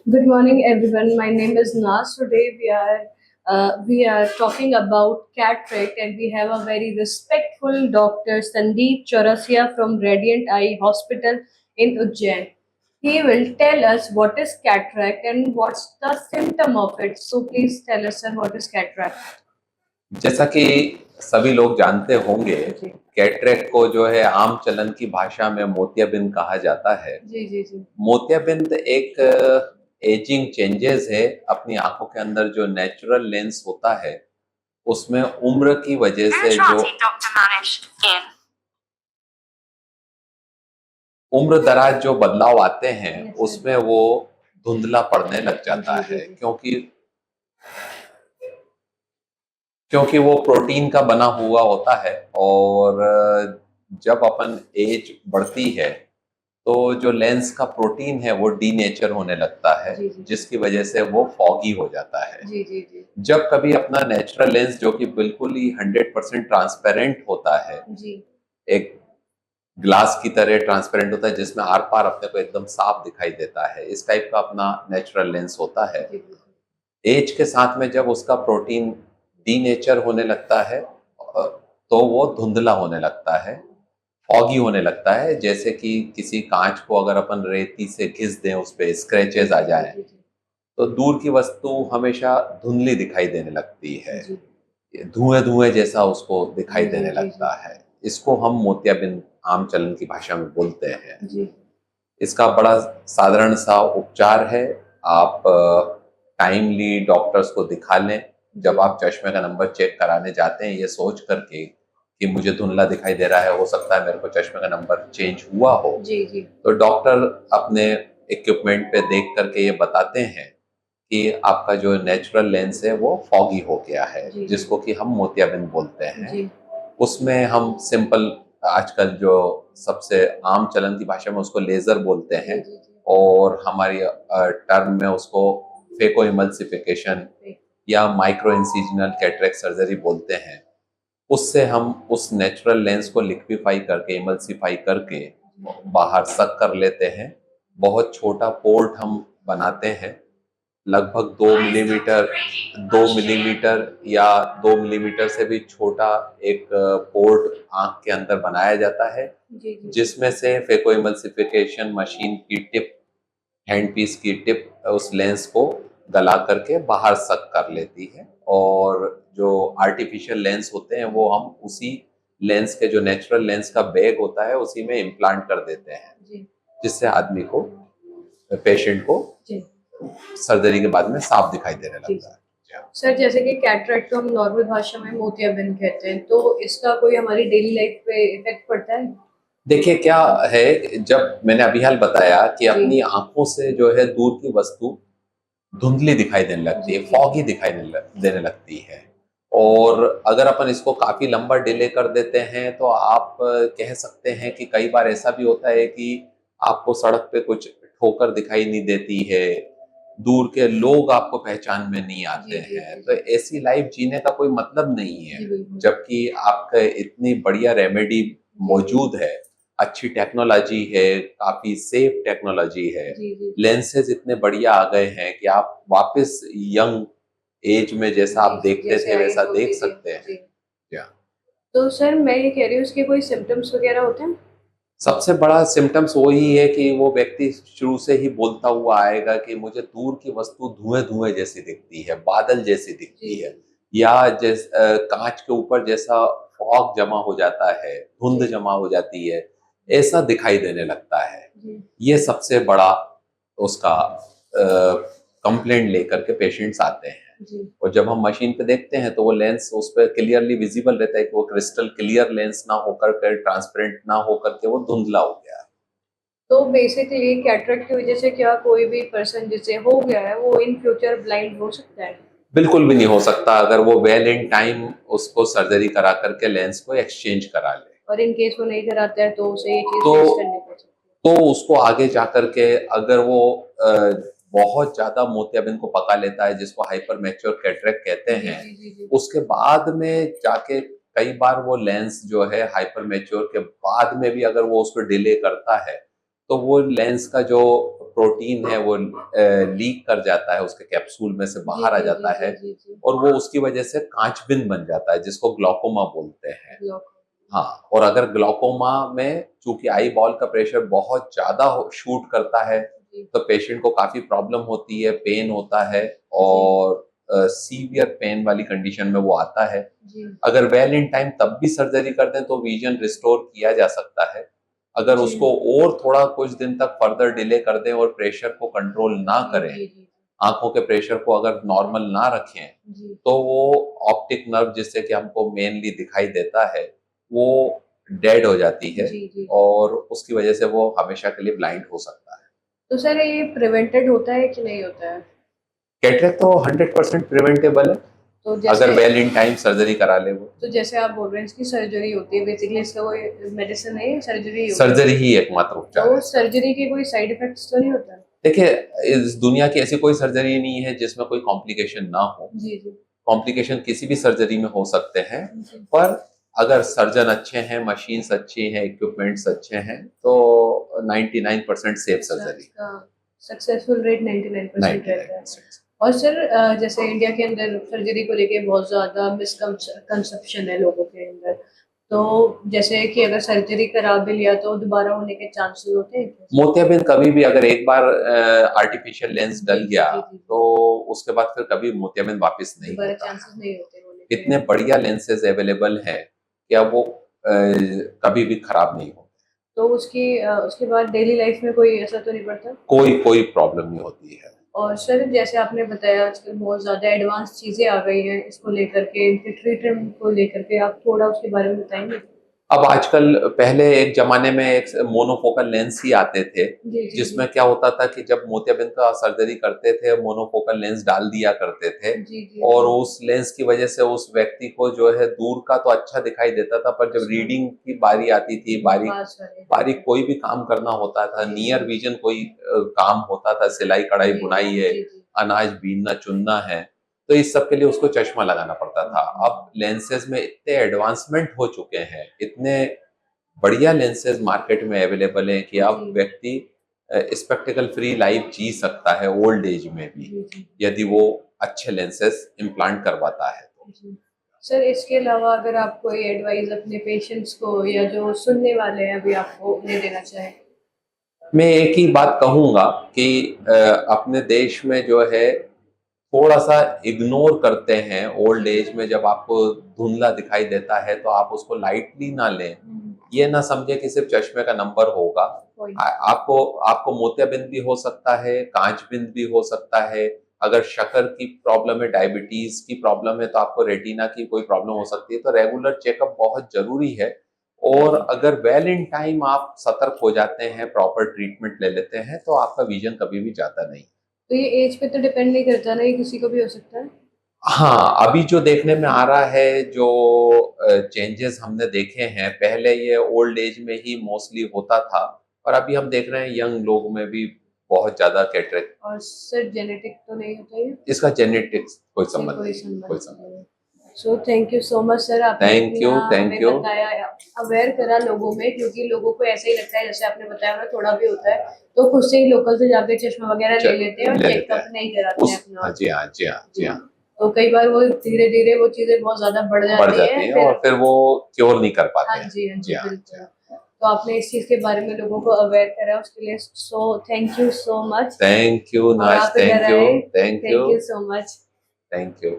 Good morning, everyone. My name is Nas. Today we are talking about cataract, and we have a very respectful doctor Sandeep Chaurasia from Radiant Eye Hospital in Ujjain. He will tell us what is cataract and what's the symptom of it. So please tell us, sir, what is cataract? जैसा कि सभी लोग जानते होंगे, जी cataract को जो है आम चलन की भाषा में मोतियाबिंद कहा जाता है। जी जी जी मोतियाबिंद एक एजिंग चेंजेस है। अपनी आंखों के अंदर जो नेचुरल लेंस होता है उसमें उम्र की वजह से जो उम्र दराज जो बदलाव आते हैं Yes, sir. उसमें वो धुंधला पड़ने लग जाता जी जी है, जी क्योंकि वो प्रोटीन का बना हुआ होता है। और जब अपन एज बढ़ती है तो जो लेंस का प्रोटीन है वो डीनेचर होने लगता है, जी जी जिसकी वजह से वो फॉगी हो जाता है। जी जी जी जब कभी अपना नेचुरल लेंस जो कि बिल्कुल ही 100% ट्रांसपेरेंट होता है, जी एक ग्लास की तरह ट्रांसपेरेंट होता है जिसमें आर पार अपने को एकदम साफ दिखाई देता है, इस टाइप का अपना नेचुरल लेंस होता है। जी जी एज के साथ में जब उसका प्रोटीन डीनेचर होने लगता है तो वो धुंधला होने लगता है, फॉगी होने लगता है। जैसे कि किसी कांच को अगर अपन रेती से घिस दें, उस पे स्क्रैचेस आ जाएं, जी जी तो दूर की वस्तु हमेशा धुंधली दिखाई देने लगती है, जी धुएं धुएं जैसा उसको दिखाई जी जी देने जी जी लगता है। इसको हम मोतियाबिंद आम चलन की भाषा में बोलते हैं। जी इसका बड़ा साधारण सा उपचार है। आप टाइमली डॉक्टर्स को दिखा लें। जब आप चश्मे का नंबर चेक कराने जाते हैं ये सोच करके कि मुझे धुंधला दिखाई दे रहा है, हो सकता है मेरे को चश्मे का नंबर चेंज हुआ हो, जी जी तो डॉक्टर अपने इक्विपमेंट पे देख करके ये बताते हैं कि आपका जो नेचुरल लेंस है वो फॉगी हो गया है, जी जी जिसको कि हम मोतियाबिंद बोलते हैं। जी उसमें हम सिंपल, आजकल जो सबसे आम चलन की भाषा में उसको लेजर बोलते जी हैं, जी जी और हमारी टर्म में उसको फेको इमल्सिफिकेशन जी या माइक्रो इंसिजनल कैटरेक्ट सर्जरी बोलते हैं। उससे हम उस नेचुरल लेंस को लिक्विफाई करके, इमल्सिफाई करके बाहर सक कर लेते हैं। बहुत छोटा पोर्ट हम बनाते हैं, लगभग 2 मिलीमीटर या 2 मिलीमीटर से भी छोटा एक पोर्ट आंख के अंदर बनाया जाता है, जी जी जिसमें से फेको इमल्सिफिकेशन मशीन की टिप, हैंड पीस की टिप उस लेंस को गला करके बाहर सक कर लेती है। और जो आर्टिफिशियल लेंस होते हैं वो हम उसी लेंस के, जो नेचुरल लेंस का बैग होता है, उसी में इम्प्लांट कर देते हैं, जी जिससे आदमी को, पेशेंट को जी सर्जरी के बाद में साफ दिखाई देने जी लगता है। जी हाँ। सर, जैसे कि कैटरेक्ट को हम नॉर्मल भाषा में मोतियाबिंद कहते हैं, तो इसका कोई हमारी डेली लाइफ पे इफेक्ट पड़ता है? देखिए क्या है, जब मैंने अभी हाल बताया कि जी अपनी आंखों से जो है दूर की वस्तु धुंधली दिखाई देने लगती जी है, जी फॉगी दिखाई देने लगती है। और अगर अपन इसको काफी लंबा डिले कर देते हैं तो आप कह सकते हैं कि कई बार ऐसा भी होता है कि आपको सड़क पे कुछ ठोकर दिखाई नहीं देती है, दूर के लोग आपको पहचान में नहीं आते जी जी हैं, जी तो जी ऐसी लाइफ जीने का कोई मतलब नहीं है। जी बिल्कुल जबकि आपका इतनी बढ़िया रेमेडी जी जी मौजूद है, अच्छी टेक्नोलॉजी है, काफी सेफ टेक्नोलॉजी है, जी जी लेंसेज इतने बढ़िया आ गए हैं कि आप वापस यंग एज में जैसा जी आप जी देखते जैसे थे आई वैसा तो देख जी जी सकते हैं। जी क्या तो सर, मैं ये कह रही हूँ, इसके कोई सिम्टम्स वगैरह होते हैं? सबसे बड़ा सिम्टम्स वही है कि वो व्यक्ति शुरू से ही बोलता हुआ आएगा कि मुझे दूर की वस्तु धुएं धुएं जैसी दिखती है, बादल जैसी जी दिखती है, या कांच के ऊपर जैसा फॉग जमा हो जाता है, धुंध जी जमा हो जाती है, ऐसा दिखाई देने लगता है। जी ये सबसे बड़ा उसका कंप्लेंट लेकर के पेशेंट्स आते हैं। जी और जब हम मशीन पे देखते हैं तो वो लेंस उस पर क्लियरली विजिबल रहता है कि वो क्रिस्टल क्लियर लेंस ना होकर के, ट्रांसपेरेंट ना होकर के वो धुंधला हो गया है। तो बेसिकली कैटरेक्ट की वजह से क्या कोई भी पर्सन जिसे हो गया है वो इन फ्यूचर ब्लाइंड हो सकता है? बिल्कुल भी नहीं हो सकता, अगर वो वेल इन टाइम उसको सर्जरी करा करके लेंस को एक्सचेंज करा ले। और इन केस वो नहीं कराता है तो उसे ये चीज तो फेस करनी पड़ सकती उसको आगे जा करके, अगर वो बहुत ज्यादा मोतियाबिंद को पका लेता है, जिसको हाइपर मैच्योर कैटरेक्ट कहते है। जी हैं, जी जी जी उसके बाद में जाके कई बार वो लेंस जो है हाइपर मैच्योर के बाद में भी अगर वो उसको डिले करता है तो वो लेंस का जो प्रोटीन है वो लीक कर जाता है, उसके कैप्सूल में से बाहर आ जाता है जी और वो उसकी वजह से कांचबिंद बन जाता है, जिसको ग्लौकोमा बोलते हैं। लोग हाँ, और अगर ग्लौकोमा में चूंकि आई बॉल का प्रेशर बहुत ज्यादा शूट करता है जी तो पेशेंट को काफी प्रॉब्लम होती है, पेन होता है और सीवियर पेन वाली कंडीशन में वो आता है। जी अगर वेल इन टाइम तब भी सर्जरी कर दें तो विजन रिस्टोर किया जा सकता है। अगर जी उसको और थोड़ा कुछ दिन तक फर्दर डिले कर दें और प्रेशर को कंट्रोल ना करें, जी आंखों के प्रेशर को अगर नॉर्मल ना रखें, जी तो वो ऑप्टिक नर्व जिससे कि हमको मेनली दिखाई देता है वो डेड हो जाती है जी और उसकी वजह से वो हमेशा के लिए ब्लाइंड हो सकता है। तो सर ये प्रिवेंटेड होता है कि नहीं होता है? कैटरेक्ट तो 100% प्रिवेंटेबल है तो अगर जैसे वेल इन टाइम सर्जरी करा ले वो। तो जैसे आप बोल रहे हैं इसकी सर्जरी होती है, बेसिकली इसका कोई मेडिसिन नहीं है, सर्जरी होती है। सर्जरी ही एकमात्र उपचार तो है इसका। सर्जरी के कोई साइड इफेक्ट्स तो नहीं होता? देखिए, इस दुनिया की ऐसी कोई सर्जरी नहीं है जिसमें कोई कॉम्प्लिकेशन ना हो। जी जी कॉम्प्लिकेशन किसी भी सर्जरी में हो सकते हैं, जी पर अगर सर्जन अच्छे हैं, मशीन्स अच्छी हैं, इक्विपमेंट्स अच्छे हैं तो 99% सेफ अच्छा, सर्जरी। इसका सक्सेसफुल रेट 99% रहता है। 99%। और सर जैसे इंडिया के अंदर सर्जरी को लेके बहुत ज़्यादा मिसकंसेप्शन है लोगों के अंदर, तो जैसे कि अगर सर्जरी करा भी लिया तो दोबारा होने के चांसेस होते हैं क्या? मोतियाबिंद कभी भी अगर एक बार आर्टिफिशियल लेंस जी डल जी गया जी जी तो उसके बाद फिर कभी मोतियाबिंद वापस नहीं दोबारा होता चांसेस नहीं होते होने है। के। इतने बढ़िया लेंसेज अवेलेबल हैं कि अब वो कभी भी खराब नहीं होते। तो उसके बाद डेली लाइफ में कोई असर तो नहीं पड़ता? कोई कोई प्रॉब्लम नहीं होती है। और सर जैसे आपने बताया आजकल बहुत ज़्यादा एडवांस चीज़ें आ गई हैं इसको लेकर के, इनके ट्रीटमेंट को लेकर के, आप थोड़ा उसके बारे में बताएंगे? अब आजकल, पहले एक जमाने में एक मोनोफोकल लेंस ही आते थे, जी जी जिसमें क्या होता था कि जब मोतियाबिंद का सर्जरी करते थे मोनोफोकल लेंस डाल दिया करते थे जी जी और जी उस लेंस की वजह से उस व्यक्ति को जो है दूर का तो अच्छा दिखाई देता था, पर जब रीडिंग की बारी आती थी, बारीक पास वाले, बारीक कोई भी काम करना होता था, जी नियर जी विजन कोई काम होता था, सिलाई कढ़ाई जी बुनाई है, जी जी अनाज बीनना चुनना है, तो इस सब के लिए उसको चश्मा लगाना पड़ता था। अब लेंसेज में इतने एडवांसमेंट हो चुके हैं, इतने बढ़िया लेंसेज मार्केट में अवेलेबल हैं कि अब जी व्यक्ति स्पेक्टिकल फ्री लाइफ जी सकता है ओल्ड एज में भी, जी जी यदि वो अच्छे लेंसेज इम्प्लांट करवाता है तो। जी सर, इसके अलावा अगर आप कोई एडवाइस अपने पेशेंट्स को या जो सुनने वाले हैं अभी आपको उन्हें देना चाहें? मैं एक ही बात कहूंगा कि अपने देश में जो है थोड़ा सा इग्नोर करते हैं ओल्ड एज में, जब आपको धुंधला दिखाई देता है तो आप उसको लाइटली ना लें। ये ना समझे कि सिर्फ चश्मे का नंबर होगा। कोई आपको आपको मोतियाबिंद भी हो सकता है, कांचबिंद भी हो सकता है। अगर शक्कर की प्रॉब्लम है, डायबिटीज की प्रॉब्लम है, तो आपको रेटिना की कोई प्रॉब्लम हो सकती है। तो रेगुलर चेकअप बहुत जरूरी है और अगर वेल इन टाइम आप सतर्क हो जाते हैं, प्रॉपर ट्रीटमेंट ले लेते हैं, तो आपका विजन कभी भी जाता नहीं। तो ये एज पे तो डिपेंड नहीं करता ना, ये किसी को भी हो सकता है? हाँ, अभी जो देखने में आ रहा है, जो चेंजेस हमने देखे हैं, पहले ये ओल्ड एज में ही मोस्टली होता था और अभी हम देख रहे हैं यंग लोग में भी बहुत ज्यादा कैटरेक्ट। और सर जेनेटिक तो नहीं होता ये? इसका जेनेटिक्स कोई इससे संबंध कोई नहीं, कोई संबंध संबंध। नहीं है। So thank you so much sir, आपने थैंक इतना यू, थैंक हमें यू। बताया, अवेयर करा लोगों में, क्योंकि लोगों को ऐसे ही लगता है जैसे आपने बताया ना, थोड़ा भी होता है तो खुद से ही लोकल से जाके चश्मा वगैरह ले लेते हैं और ले लेते चेकअप हैं नहीं कराते हैं उस, अपना। हाँ जी, हाँ जी, हाँ जी, जी, हाँ, तो कई बार वो धीरे धीरे वो चीजें बहुत ज्यादा बढ़ बढ़ जाती जाती हैं है फिर। और फिर वो क्योर नहीं कर पाते हाँ हैं। जी हाँ जी जी हाँ, जी बिल्कुल। हाँ। तो आपने इस चीज के बारे में लोगों को अवेयर करा, उसके लिए so thank you so much. Thank you और नाज, आप इधर थैंक यू, आए, thank you, thank you so much. Thank you.